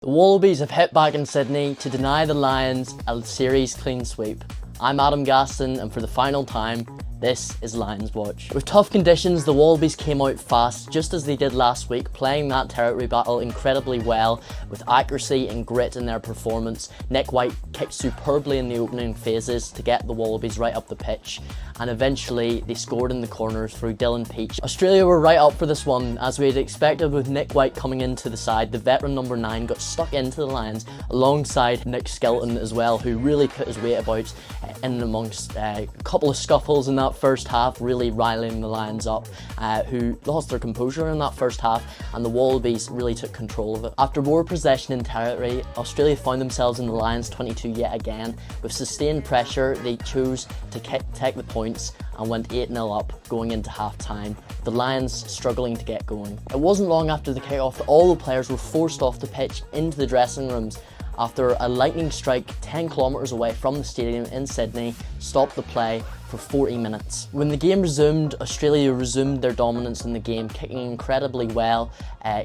The Wallabies have hit back in Sydney to deny the Lions a series clean sweep. I'm Adam Gaston, and for the final time, this is Lions Watch. With tough conditions, the Wallabies came out fast, just as they did last week, playing that territory battle incredibly well, with accuracy and grit in their performance. Nick White kicked superbly in the opening phases to get the Wallabies right up the pitch, and eventually they scored in the corners through Dylan Peach. Australia were right up for this one, as we had expected. With Nick White coming into the side, the veteran number 9 got stuck into the Lions, alongside Nick Skilton as well, who really put his weight about in amongst a couple of scuffles in that first half, really riling the Lions up, who lost their composure in that first half, and the Wallabies really took control of it. After more possession in territory, Australia found themselves in the Lions 22 yet again. With sustained pressure, they chose to take the points and went 8-0 up going into half-time, the Lions struggling to get going. It wasn't long after the kick-off that all the players were forced off the pitch into the dressing rooms after a lightning strike 10 kilometres away from the stadium in Sydney stopped the play for 40 minutes. When the game resumed, Australia resumed their dominance in the game, kicking incredibly well,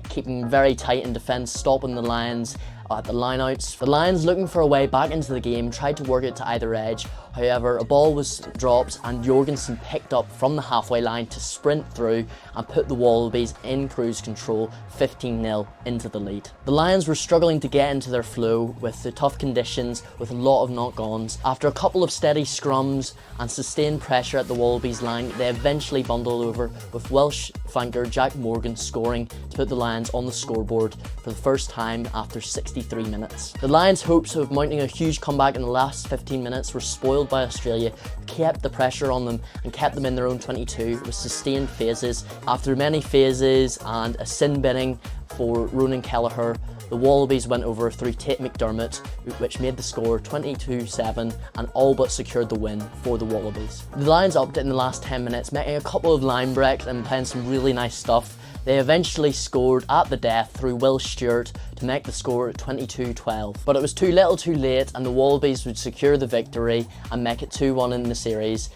keeping very tight in defence, stopping the Lions at the lineouts. The Lions, looking for a way back into the game, tried to work it to either edge. However, a ball was dropped and Jorgensen picked up from the halfway line to sprint through and put the Wallabies in cruise control, 15-0 into the lead. The Lions were struggling to get into their flow with the tough conditions, with a lot of knock-ons. After a couple of steady scrums and sustained pressure at the Wallabies line, they eventually bundled over, with Welsh flanker Jack Morgan scoring to put the Lions on the scoreboard for the first time after 63 minutes. The Lions' hopes of mounting a huge comeback in the last 15 minutes were spoiled by Australia, who kept the pressure on them and kept them in their own 22 with sustained phases. After many phases and a sin binning for Ronan Kelleher, the Wallabies went over through Tate McDermott, which made the score 22-7 and all but secured the win for the Wallabies. The Lions upped it in the last 10 minutes, making a couple of line breaks and playing some really nice stuff. They eventually scored at the death through Will Stewart to make the score 22-12. But it was too little too late, and the Wallabies would secure the victory and make it 2-1 in the series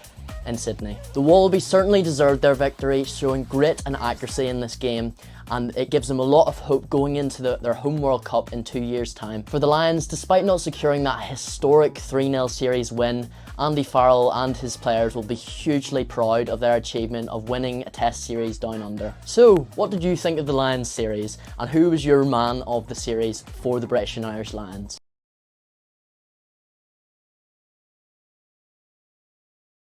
in Sydney. The Wallabies certainly deserved their victory, showing grit and accuracy in this game, and it gives them a lot of hope going into their home World Cup in 2 years' time. For the Lions, despite not securing that historic 3-0 series win, Andy Farrell and his players will be hugely proud of their achievement of winning a test series down under. So, what did you think of the Lions series, and who was your man of the series for the British and Irish Lions?